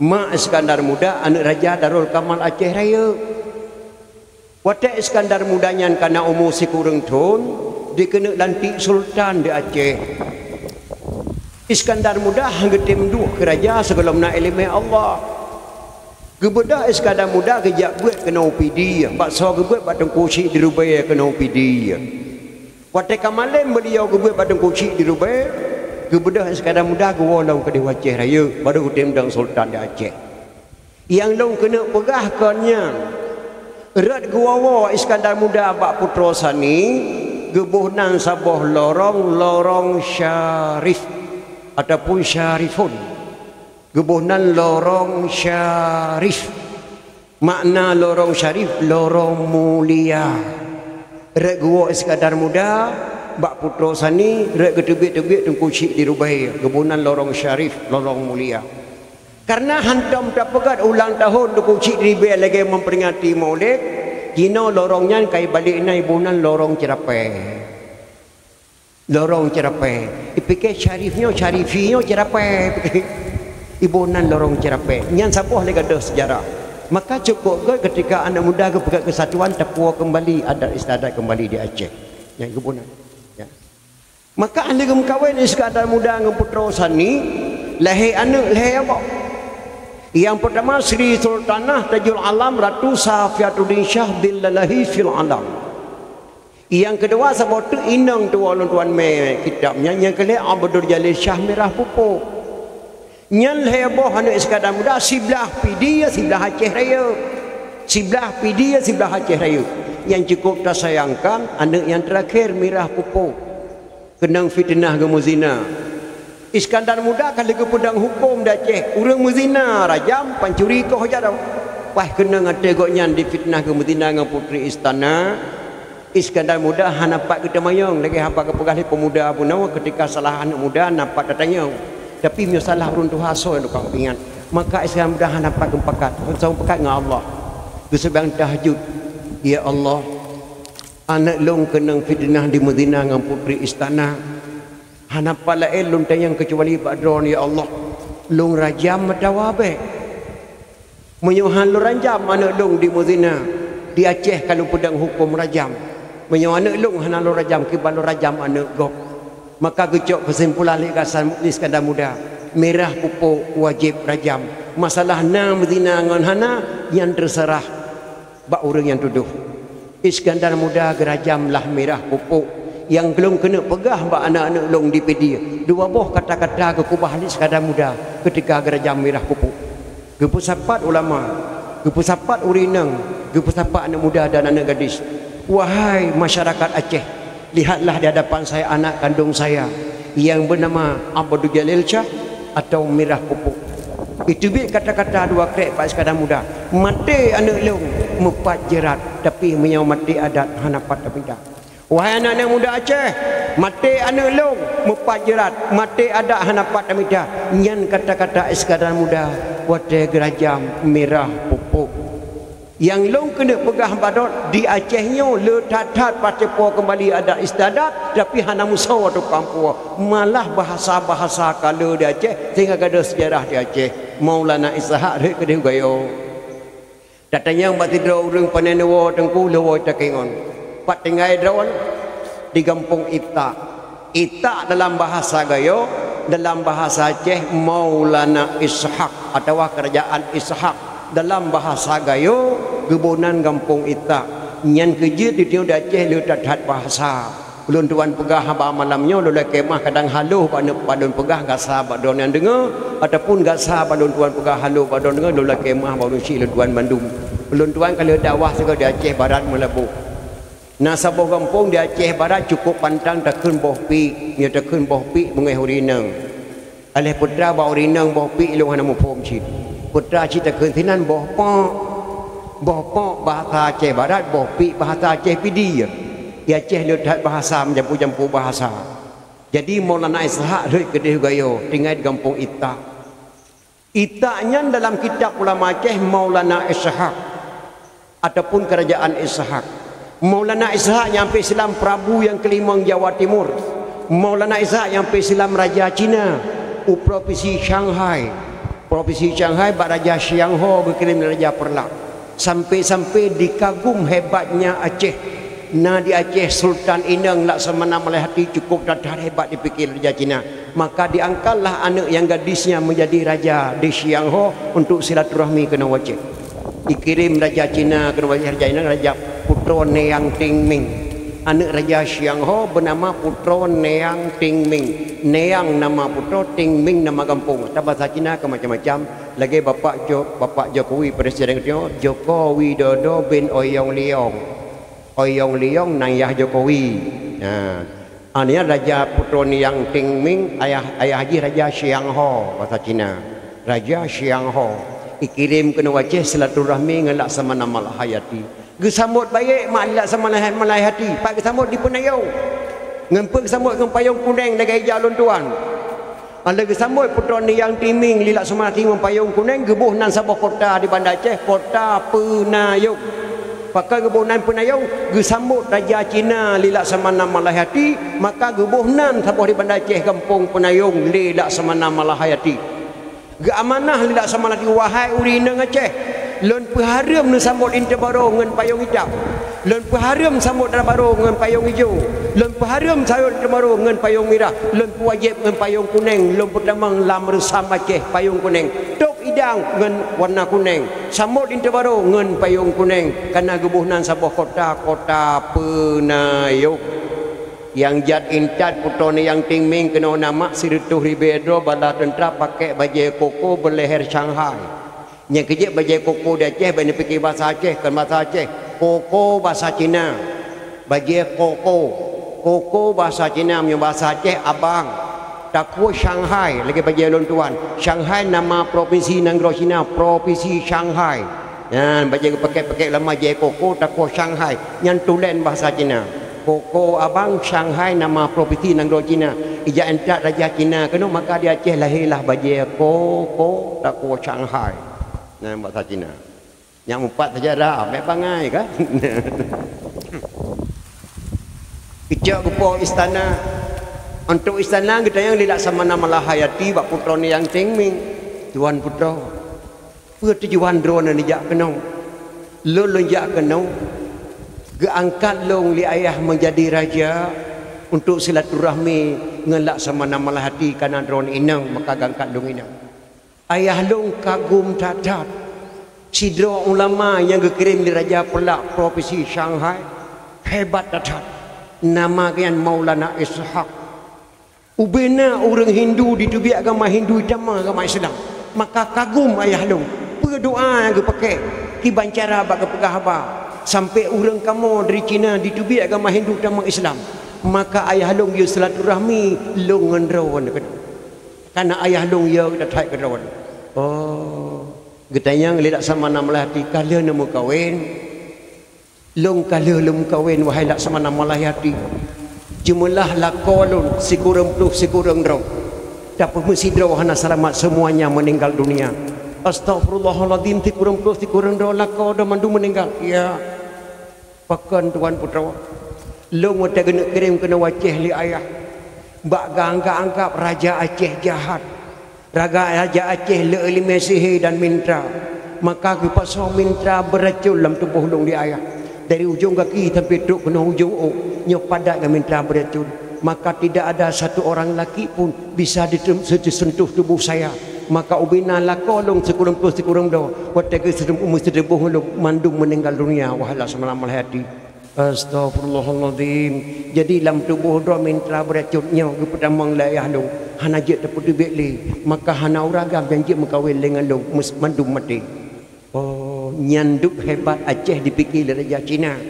Mak Iskandar Muda anak Raja Darul Kamal Aceh Raya. Waktu Iskandar Muda yang kena umur si kurang tun dikena lantik Sultan di Aceh. Iskandar Muda hangga timduk ke Raja sebelum nak ilmu Allah. Kebedah Iskandar Muda kejap buat kena OPD. Bakso kebuat batang kucing di Rubai kena OPD. Waktu kemarin beliau kebuat batang kucing di Rubai. Kebedah Iskandar Muda gua laung ke Dewa Aceh Raya. Baru kutim dan Sultan di Aceh. Yang laung kena pegah kannya. Erat gua Iskandar Muda bak putra sani. Gebuh nan sabah lorong syarif. Ataupun syarifun. Gebuhnan lorong syarif. Makna lorong syarif lorong mulia. Rek gua Iskandar Muda bak putra sani rek ketebik-tebik tengku cik di Rubai. Gebuhnan lorong syarif lorong mulia. Karena hantam tak pegat ulang tahun tengku cik di Rubai lagi memperingati Maulid. Kino lorongnya kai balik nai bunan lorong Cerapai. Lorong Cerapai. Dipikir syarifnya syarifinya Cerapai. Ibunan lorong Cerapai. Yang sabuh lagi ada sejarah. Maka cukup ke ketika anak muda ke pegat kesatuan terpuah kembali adat istiadat kembali di Aceh. Yang kebunan. Ya. Maka anda kawin Iskandar Muda dengan putra sani lahir anak lahir apa? Yang pertama Sri Sultanah Tajul Alam Ratu Safiatuddin Shah Dillalahi fil Alam. Yang kedua sebab tu inang tu tuan me kitabnya. Yang kedua Abdul Jalil Shah Merah Pupuk. Nyal heboh anak Iskandar Muda sebelah PD sebelah Aceh Raya. Sebelah PD sebelah Aceh Raya. Yang cukup tak sayangkan anak yang terakhir Merah Pupuk. Kenang fitnah ke muzina. Iskandar Muda kalau ke pedang hukum di Aceh. Urang muzina rajam pancuri kau aja dah. Wah kena ngate goknya di fitnah ke muzina dengan putri istana. Iskandar muda hanapat kita mayang lagi hamba kepegali pemuda pun ketika salah anak muda nampak datanya. Tapi mio salah runtuh haso yang kau ingat. Maka Iskandar muda hanapat kempakat. Sama pekat dengan Allah. Kesebang tahajud. Ya Allah, anak long kenang fitnah di Madinah dengan putri istana. Hanapat lain long tayang kecuali badron ya Allah. Long rajam matawabe. Menyuhan lo rajam anak long di Madinah. Di Aceh kalau pedang hukum rajam. Menyuhan anak long hana lo rajam kibal lo rajam anak gok. Maka gecok kesimpulan likasan Iskandar muda. Merah pupuk wajib rajam. Masalah na Madinah ngan hana yang terserah bak orang yang tuduh. Iskandar muda gerajamlah merah pupuk yang belum kena pegah bak anak-anak long di pedi. Dua boh kata-kata kekubah Iskandar muda ketika gerajam merah pupuk. Gepusapat ulama, gepusapat urinang, gepusapat anak muda dan anak gadis. Wahai masyarakat Aceh, lihatlah di hadapan saya anak kandung saya yang bernama Abdul Jalil Shah atau merah pupuk. Itu bit kata-kata dua krek Pak Iskandar muda. Mati anak long mepat jerat tapi menyau mati adat hanapat abidah. Wahai anak-anak muda Aceh, mati anak long mepat jerat, mati adat hanapat abidah. Nyan kata-kata Iskandar muda wate gerajam merah pupuk. Yang long kena pegah badot di Acehnya le tat-tat patepo kembali adat istiadat tapi hana musawa tu kampung. Malah bahasa-bahasa kala di Aceh sehingga ada sejarah di Aceh. Maulana Ishaq rek kedih gayo. Datanya mbak tidro urang panenewo tengku lewo takengon. Pat tingai drawan di kampung Ita. Ita dalam bahasa gayo, dalam bahasa Aceh Maulana Ishaq atau kerajaan Ishaq. Dalam bahasa gayo gebunan kampung Ita nyan kerja di tiang Aceh lu tat bahasa ulun tuan pegah haba malamnya lu kemah kadang haluh padon pegah gasa badon yang dengar ataupun gasa badon tuan pegah haluh badon dengar lu kemah baru si lu tuan Bandung ulun tuan kalau dakwah juga di Aceh Barat melebu nah sabuh kampung di Aceh Barat cukup pantang takun boh pi nya takun boh pi mengai hurinang alih putra ba hurinang boh pi lu hana mupom cit putra cita kentinan boh pok bahasa Aceh Barat boh pi bahasa Aceh pidi ya Aceh lihat bahasa menjampu-jampu bahasa. Jadi Maulana Ishaq rek kedih gayo tinggal di kampung Ita. Itanya dalam kitab ulama Aceh Maulana Ishaq ataupun kerajaan Ishaq. Maulana Ishaq nyampe Islam Prabu yang kelima Jawa Timur. Maulana Ishaq nyampe Islam Raja Cina provinsi Shanghai. Provinsi Shanghai bak Raja Xiangho berkirim Raja Perlak. Sampai-sampai dikagum hebatnya Aceh. Nah di Aceh Sultan Inang Laksamana Malahati cukup dadar hebat dipikir Raja Cina. Maka diangkatlah anak yang gadisnya menjadi raja di Xiangho untuk silaturahmi ke Aceh. Dikirim Raja Cina ke Raja Cina Raja Putro Neang Tingming. Anak Raja Xiangho bernama Putro Neang Tingming. Neang nama Putro, Tingming nama kampung. Tak bahasa Cina ke macam-macam. Lagi Bapak Jokowi Presiden kita Joko Widodo bin Oyong Leong. Oyong Leong Nayah Jokowi. Nah, ini Raja Putro Neang Tingming, ayah Haji Raja Xiangho bahasa Cina. Raja Xiangho dikirim ke Aceh silaturahmi dengan Laksamana Malahayati. Gesambut baik mak Laksamana Malahayati. Pak gesambut di Penayau. Ngempek sambut dengan payung kuning negara hijau lon tuan. Ada gesambut Putro Neang Tingming li Laksamana Tingming payung kuning gebuh nan Sabah kota di Bandar Aceh, kota Penayau. Pakai gebunan Penayau gesambut Raja Cina li Laksamana Malahayati, maka gebuhnan sabah di Bandar Aceh kampung Penayung li Laksamana Malahayati. Geamanah li Laksamana di wahai urinang Aceh. Lon peharum nu sambut interbaro ngan payung hitam. Lon peharum sambut interbaro ngan payung hijau. Lon peharum sambut interbaro ngan payung merah. Lon wajib ngan payung kuning. Lon pertamang lam resam Aceh payung kuning. Tok idang ngan warna kuning. Sambut interbaro ngan payung kuning. Karena gebuhnan sabah kota Penayung. Yang jat incat Putro Neang Tingming kena nama Sirituh Ribedro bala tentera pakai baju koko berleher Shanghai. Yang kejap baju koko di Aceh bani fikir bahasa Aceh kan bahasa Aceh. Koko bahasa Cina. Baju koko bahasa Cina punya bahasa Aceh abang. Takwa Shanghai lagi baju lon tuan. Shanghai nama provinsi negara Cina, provinsi Shanghai. baca pakai lama je koko tako Shanghai nyan tulen bahasa Cina koko abang Shanghai nama provinsi nang do Cina ija entak raja Cina kena maka dia Aceh lahirlah baje koko tako Shanghai bahasa Cina yang empat saja dah baik bangai kan ijak kepo istana untuk istana kita yang tidak sama nama Lahayati bak putra ni yang tingming tuan putra tujuan drone ni jak kenong lo jak kenong geangkat long li ayah menjadi raja untuk silaturahmi ngelak sama nama Lahayati kana drone inang maka gangkat long inang ayah long kagum tatat sidra ulama yang dikirim di Raja Pelak Provinsi Shanghai hebat tatat nama kian Maulana Ishaq ubena orang Hindu ditubi agama Hindu sama agama Islam maka kagum ayah long berdoa yang pakai kibancara bak pegah haba sampai orang kamu dari Cina ditubi agama Hindu sama Islam maka ayah long dia silaturahmi long ngendrawan karena ayah long dia datai kendrawan getanya ngelidak sama nama Lahayati kala nemu kawin long kala lem kawin wahai lak sama nama Lahayati jumlah lakolun sikurang puluh sikurang draw dapat mesti draw hana selamat semuanya meninggal dunia astagfirullahaladzim sikurang puluh sikurang draw lakau dah mandu meninggal ya pakan tuan putra long wata kena kirim kena waceh li ayah bak anggap raja Aceh jahat Raja Aceh leelime sihir dan mintra maka kipasau mintra beracun dalam tubuh long di ayah dari ujung kaki sampai duduk kena ujung nyok padat dengan mintra beracun maka tidak ada satu orang lelaki pun bisa disentuh tubuh saya maka ubina lakolong sekurang dah watake sedem sedebuh long mandung meninggal dunia wahala semalam Lahayati astagfirullahaladzim jadi dalam tubuh dua mintra beracunnya kepada menglayah long hana je terputu bekli maka hana uragam janji mengkawin dengan long mandum mati nyanduk hebat Aceh dipikir Raja Cina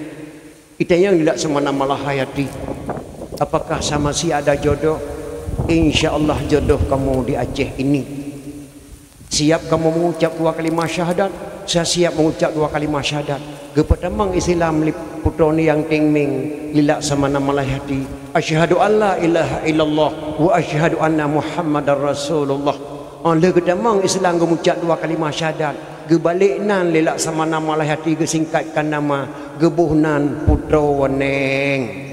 kita yang tidak sama nama Lahayati apakah sama si ada jodoh insya-Allah jodoh kamu di Aceh ini siap kamu mengucap 2 kalimah syahadat saya siap mengucap 2 kalimah syahadat kepada Islam putra ni yang tingming lilak sama nama Lahayati asyhadu alla ilaha illallah wa asyhadu anna muhammadar rasulullah oleh kedamang Islam mengucap 2 kalimah syahadat gebalik nan lilak sama nama Lahayati gesingkatkan nama gebuhnan putra neng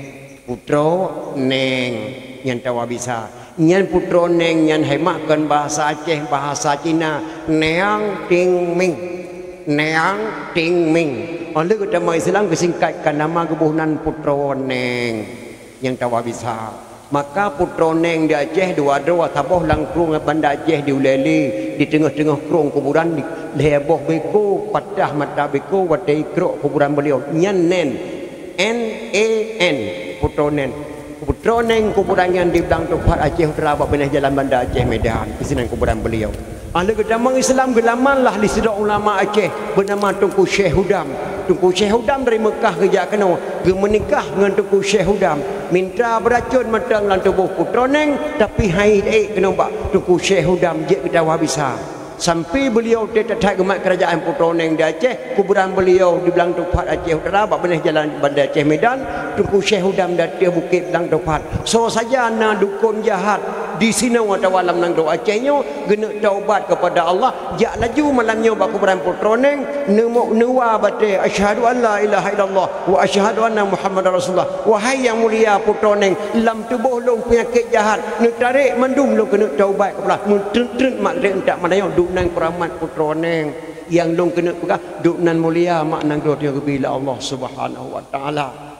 yang tawa bisa nyan putra neng nyan hemakkan bahasa Aceh bahasa Cina neang tingming oleh kedamang Islam gesingkatkan nama gebuhnan putra neng yang tawa bisa maka putra neng di Aceh dua taboh langkrung banda Aceh di Uleli di tengah-tengah krung kuburan di leboh beko patah mata beko watai krok kuburan beliau nyan nen NAN putra neng kuburan yang di belang tempat Aceh Utara belah jalan banda Aceh Medan di sini kuburan beliau ahli kedamang Islam gelamanlah di sidang ulama Aceh bernama Tunku Syekh Hudam dari Mekah ke Jakno menikah dengan Tunku Syekh Hudam minta beracun matang dalam tubuh putra neng tapi hai kena bak Tunku Syekh Hudam je kita bisa sampai beliau tetap gemat kerajaan putra neng di Aceh kuburan beliau di belang tempat Aceh Utara belah jalan bandar Aceh Medan Tunku Syekh Hudam dari bukit belang tempat so saja na dukun jahat di sini watawalam nang do Acehnya gena taubat kepada Allah jak laju malamnya bak kuburan putra neng nuwa bate asyhadu alla ilaha illallah wa asyhadu anna muhammadar rasulullah wahai yang mulia putra neng lam tubuh long penyakit jahat nak tarik mandum long kena taubat kepada mun mak rek tak manayong duk nang keramat putra neng yang long kena pegah duk nan mulia mak nang do dia bila Allah Subhanahu wa taala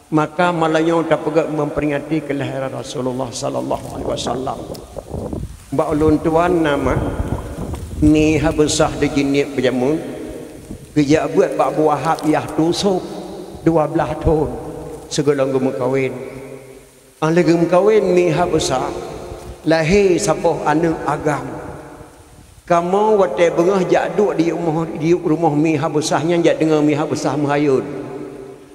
maka malayong tak pegak memperingati kelahiran Rasulullah sallallahu alaihi wasallam mbak ulun tuan nama ni habesah de jinit berjamun kerja buat bak buah yah tusuk 12 tahun segala gem kawin ahli gem kawin ni habesah lahir sapoh anak agam kamu wate bengah jak duk di rumah mi habesahnya jak dengar mi habesah menghayun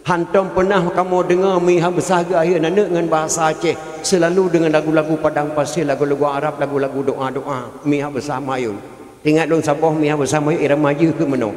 hantam pernah kamu dengar mi habesah ke akhir anak dengan bahasa Aceh selalu dengan lagu-lagu padang pasir lagu-lagu Arab lagu-lagu doa-doa mi habesah mayun ingat dong sapoh mi habesah mayun irama je ke meno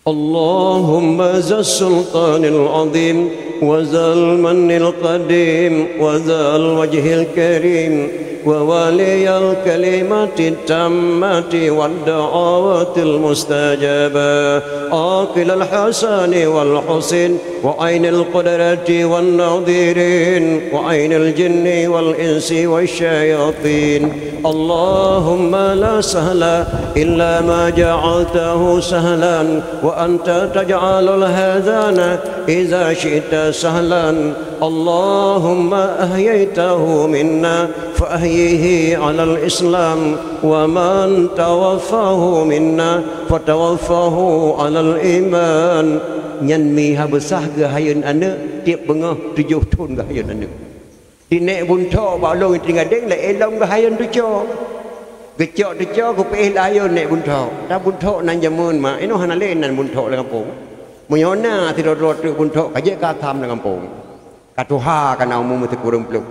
اللهم ذا السلطان العظيم وذا المن القديم وذا الوجه الكريم وولي الكلمات التامة والدعوات المستجابة آكل الحسن والحسين وعين القدرة والنظيرين وعين الجن والإنس والشياطين اللهم لا سهل إلا ما جعلته سهلا وأنت تجعل الهذان إذا شئت سهلا اللهم أحييته منا فأحيه على الإسلام ومن توفاه منا فتوفاه على الإيمان nhân mi ha besah ke hayun ane tiap bengah 7 tahun ke hayun ane dinek buntok ba long tinggal deng la elong ke hayun tu cho gecok tu cho ko pe hayun nek buntok ta buntok nan jamun ma ino hanale nan buntok le kampung muyona ti rot tu buntok kaje ka tham le kampung ka tuha ka nau mu te kurung pluk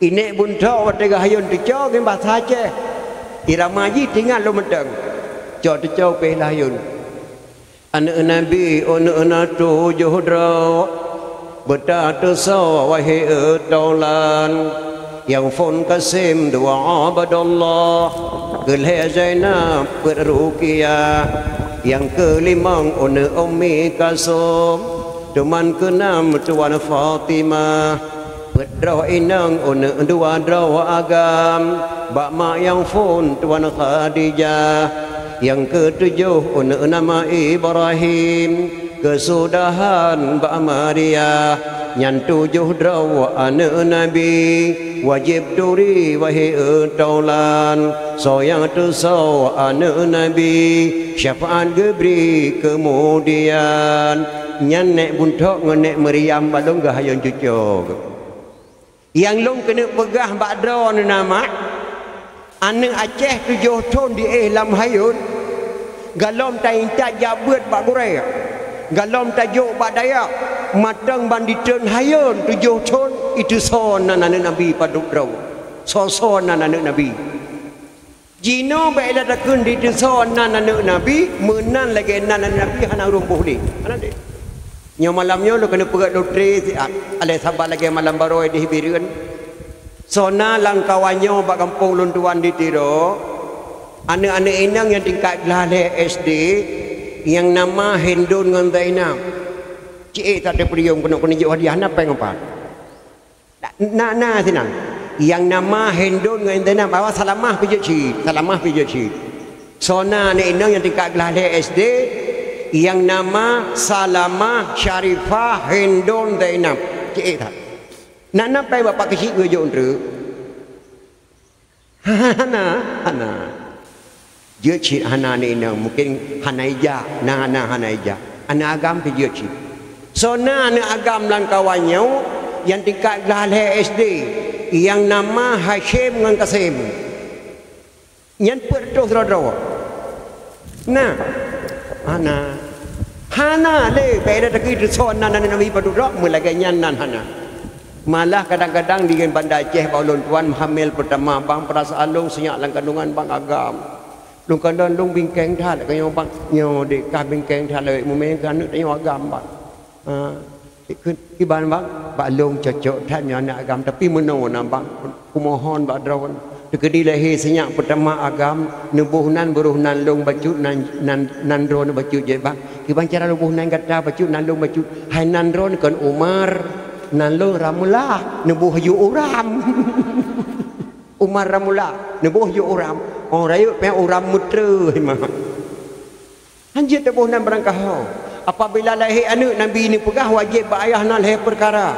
inek buntok wa te hayun tu cho ke bahasa je irama ji tinggal lo medeng cho tu cho pe hayun anak Nabi anak tujuh draw bertata saw wahai taulan yang fon kasim dua abadallah kelih Zainab beruqiyah yang kelimang anak Ummi Kasum teman keenam tuan Fatimah berdraw inang anak dua draw agam bak mak yang fon tuan Khadijah yang ketujuh anak nama Ibrahim kesudahan Mbak Maria yang 7 draw anak Nabi wajib duri wahai taulan so yang tusau anak Nabi syafaat gebri kemudian yang nek buntok ngenek Maryam balong gahayun cucuk yang long kena pegah Mbak Draw nama anak Aceh 7 tahun di lam hayun galom tain tak jabut bak gurai galom tajuk bak dayak matang banditun hayun 7 tahun itu son anak Nabi paduk draw son anak Nabi jino baiklah takun di son anak Nabi menan lagi anak Nabi hana rumbuh ni anak dia nyo malamnya lu kena pegat dotre alai sabar lagi malam baroi di hibiran sona langkawannya bak kampung luntuan di tiro anak-anak inang yang tingkat lalai SD yang nama Hindun dengan Zainab cik tak ada periung kena jauh hadiah apa yang apa nak senang yang nama Hindun dengan Zainab bawa salamah pijak cik sona anak inang yang tingkat lalai SD yang nama Salamah Syarifah Hindun Zainab cik tak nak apa bapak kecil ke jauh tu hana dia cik hana ni mungkin hana ija hana ija anak agam pi dia cik so anak agam lang kawannya yang tingkat lalai SD yang nama Hashim dengan Kasim yang pertus rodro nah hana le pada tak itu so Nabi padu rok mulai nyan hana malah kadang-kadang di Bandar Aceh baulun tuan hamil pertama bang perasaan long senyak lang kandungan bang agam long kandang long bingkeng tha kaya bang nyo de ka bingkeng tha le mu men kan nyo agam bang ki ban bang bak long cocok tha nyo anak agam tapi meno na bang kumohon bak drawan dekedi lahir senyak pertama agam nubuhnan beruhnan long bacut nan ron bacut je bang ki bang cara nubuhnan kata bacut nan long bacut hai nan ron kan Umar Nalo Ramula nebuh yu uram Umar Ramula nebuh yu uram orang rayut pe uram mutra mah anjir tebuh nan berangkah apabila lahir anak Nabi ni pegah wajib ba ayah nan lahir perkara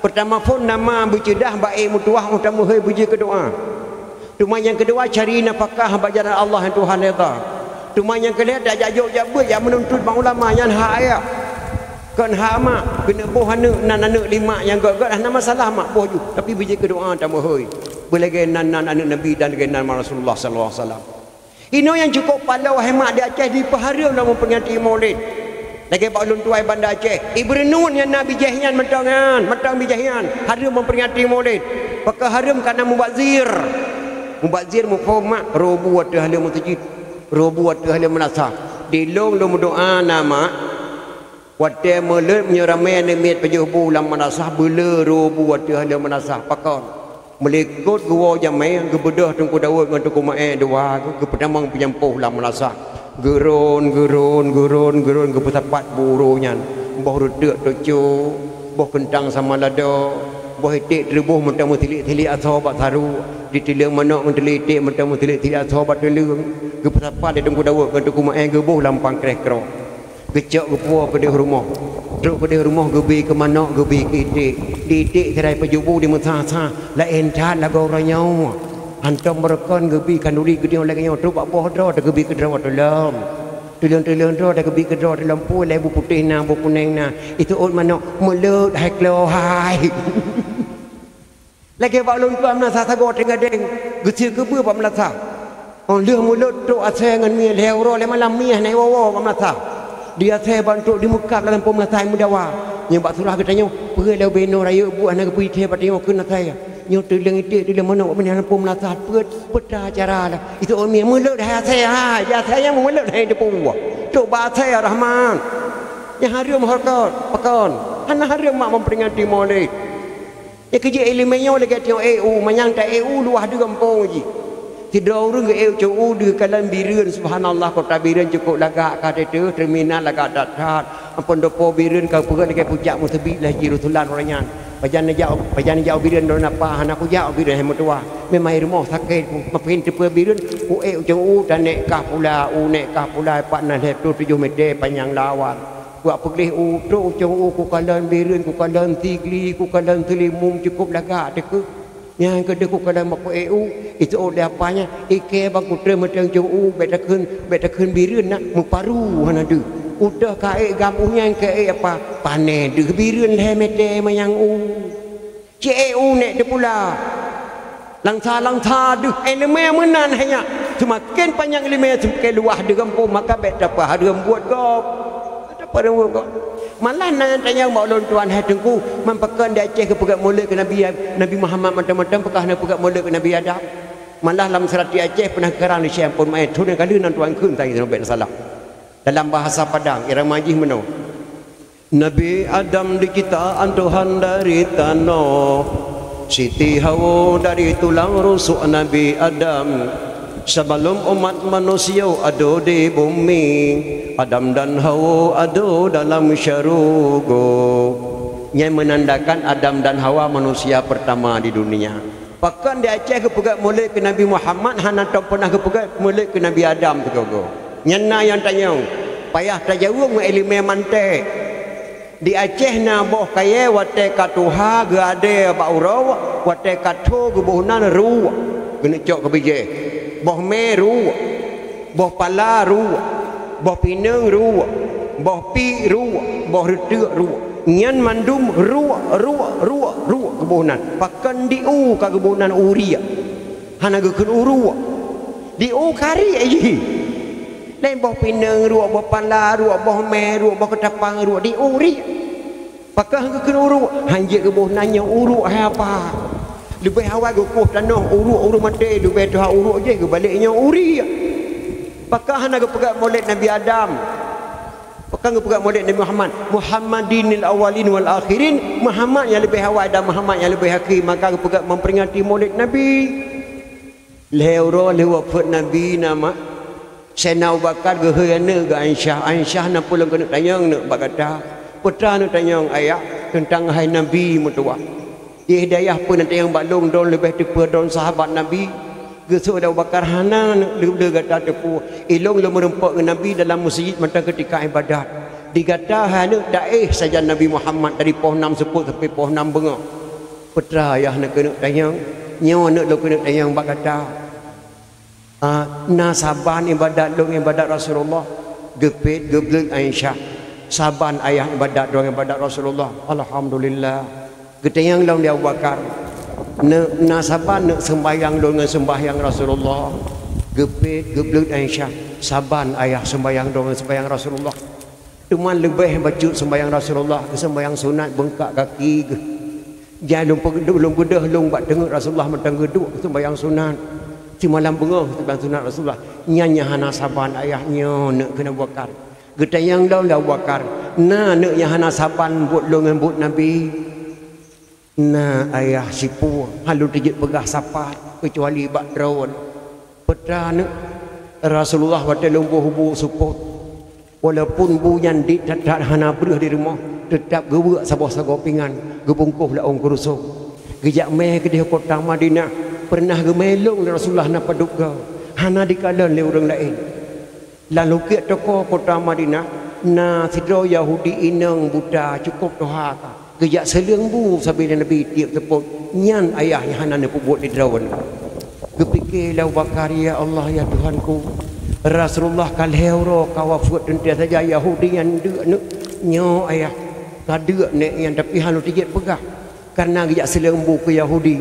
pertama pun nama bercedah baik mutuah utama hai puji kedoa cuma yang kedua cari nafkah ba jalan Allah yang Tuhan redha cuma yang kedua dah jajuk jabut yang menuntut bang ulama yang hak ayah kan hak mak kena boh anak 5 yang gak nama masalah mak boh ju tapi biji kedoa tambah hoi belagi nan anak Nabi dan nan Rasulullah sallallahu alaihi wasallam ino yang cukup palau hemat di Aceh di paharium nama pengati maulid lagi pak ulun tuai Bandar Aceh ibrenun yang Nabi Jahyan matang bijahian harum memperingati maulid pakai harum karena mubazir mufahmat robu wa tahlim mutajid robu wa tahlim menasah di long lo doa nama wate melet menyerame ne met pajuh bulan manasah bele robu wate hale manasah pakon melikut gua jamai gebedah tungku dawud ngan tungku mae dua ke pedamang penyampuh lam manasah geron gepetepat burunya boh redek tojo boh kentang sama lado boh itik terubuh mentang tilik-tilik asobat haru di tiling manok mentelitik mentang tilik-tilik asobat telung gepetepat di tungku dawud ngan tungku mae gebuh lampang krek-krok kecok kepuah pada rumah truk pada rumah gebi ke manok gebi ke itik di itik kedai pejubu di mesah-sah lain tat lagu orangnya antam merekon gebi kanduri gede lagi nyaw truk bak boh dah gebi ke dalam dalam tulang-tulang dah gebi ke dalam pu lebu putih na bu kuning na itu ot manok melut hai klo hai lagi bak lon tuam na sa go tengah-deng gecil ke beu pam lasa on leuh mulut truk ase ngan mi lew ro le malam mi nai wo pam lasa dia saya bantu di Mekah dalam pemelatai mudawa yang bak surah katanya pergi lau beno raya buat nak pergi teh pada tengok kena saya nyo teling itik teling mana buat dalam pemelatai peta cara dah itu orang mulut dah saya ya saya mulut dah di puwa tu ba saya Rahman yang hari harkat pakon hana hari mak memperingati molek ya kerja ilmiahnya lagi tengok EU manyang tak EU luah di kampung ji tidak orang ke EU cu di kalan biren subhanallah kota biren cukup lagak kata itu terminal lagak datat ampun dopo biren kau pergi dekat puncak musabih lah jirutulan orangnya pajan jauh biren don apa anak aku jauh biren hemu tua memang rumah sakit mapin tepe biren ku EU cu dan nek kah pula pak na 7 meter panjang lawan buat pergi tu cu ku kalan biren ku kalan tigli ku kalan telimum cukup lagak dekat yang kedua ku kadang mak EU itu oleh apanya ike bang kutre macam jauh betakeun bireun nak muparu hana deuk udah kae gamunya ke apa panen deuk bireun le mete mayang EU nek de pula langsa deuk eleme menan hanya semakin panjang eleme semakin luah de kampung maka bet apa ada buat gop apa gop malah nak tanya mak lon tuan hai tengku mampakan di Aceh ke pegat mula ke Nabi Muhammad macam-macam pekah nak pegat mula ke Nabi Adam malah dalam serat di Aceh pernah kerang di Syekh pun main tuan kali nan tuan kun tanya sampai salah dalam bahasa Padang irang majih meno Nabi Adam di kita Tuhan dari tanah Siti Hawa dari tulang rusuk Nabi Adam sebelum umat manusia ada di bumi Adam dan Hawa ada dalam syurga yang menandakan Adam dan Hawa manusia pertama di dunia bahkan di Aceh ke pegat mulai ke Nabi Muhammad hana tak pernah ke pegat mulai ke Nabi Adam tu kau nyana yang tanya payah tajawung ilmu mantek di Aceh na boh kaya wate katuha gade baurau wate katu gebunan ru gene cok ke bije boh meru boh pala ru boh pinang ru boh pi ru boh retek ru nyan mandum ru kebunan pakan diu ka kebunan uria hana gekeun uru diu kari aji lain boh pinang ru boh pala ru boh meru boh ketapang ru di uri pakan gekeun uru hanjek kebunannya uru apa lebih awal gukuh tanah uru mati lebih dah uru je ke baliknya uri pakah nak pegat maulid Nabi Adam pakah pegat maulid Nabi Muhammad Muhammadinil awalin wal akhirin Muhammad yang lebih awal dan Muhammad yang lebih akhir maka pegat memperingati maulid Nabi lewro lewafat Nabi nama Sayyidina Abu Bakar ke hayana ke Aisyah nak pulang kena tanyang nak bagata putra nak tanyang ayah tentang hai Nabi mutua ya hidayah pun nanti yang balung don lebih tepa don sahabat Nabi gesuk Abu Bakar hana le gata tepu ilong le merempak dengan Nabi dalam masjid mata ketika ibadat digata hana daih saja Nabi Muhammad dari poh 6 seput sampai poh 6 bengak putra ayah nak kena tayang nyawa nak lo kena tayang bak kata na saban ibadat long ibadat Rasulullah gepet geblek Aisyah saban ayah ibadat dong ibadat Rasulullah alhamdulillah getayang long dia Abu Bakar na saban nak sembahyang dong dengan sembahyang Rasulullah gepet geblek Aisyah saban ayah sembahyang dong dengan sembahyang Rasulullah cuma lebih baca sembahyang Rasulullah ke sembahyang sunat bengkak kaki ke jangan belum gedah long bak tengok Rasulullah matang geduk sembahyang sunat Si malam bengah tentang sunat Rasulullah. Nyanya hana saban ayahnya nak kena bakar. Geta yang lau lau bakar. Nah nak yang hana saban buat longan buat Nabi. Nah ayah sipu halu dijit pegah sapat kecuali bak drawn. Peta nak Rasulullah pada lumbuh hubu support. Walaupun bu yang di tak hana berah di rumah tetap gewek sabah-sabah pingan gebungkuh la ong kurusuk. Gejak meh ke di kota Madinah pernah gemelong Rasulullah nak paduka hana dikalan le orang lain lalu ke toko kota Madinah na sidro Yahudi inang buta cukup doa ka gejak selengbu sabila Nabi tiap tepuk nyan ayahnya hana ne buat di drawan gepikir lau bakar ya Allah ya Tuhanku Rasulullah kalheuro kawafut tentia saja Yahudi yang dek ne nyo ayah kadek ne yang tapi halu tijit pegah karena gejak selengbu ke Yahudi.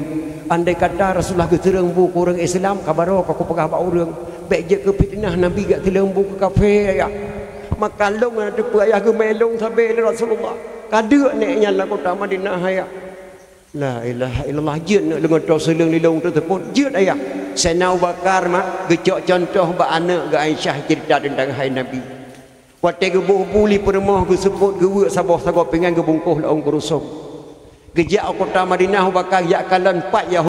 Andai kata Rasulullah ke terengbu ke orang Islam kabaro kau pegah bak orang baik je ke fitnah Nabi gak terengbu ke kafe ya maka long ada ayah ke melong sampai Rasulullah kadek neknya lah kota Madinah ya la ilaha illallah jin nak lengan tos seleng lilong tu pun jin ayah Sayyidina Abu Bakar mak gejok contoh bak anak ke Aisyah cerita tentang hai Nabi waktu ke buli permah ke sebut ke wek sabah-sabah pengen ke bungkuh laung kurusung Gejak kota Madinah bakal yak kalan 4 Yahudi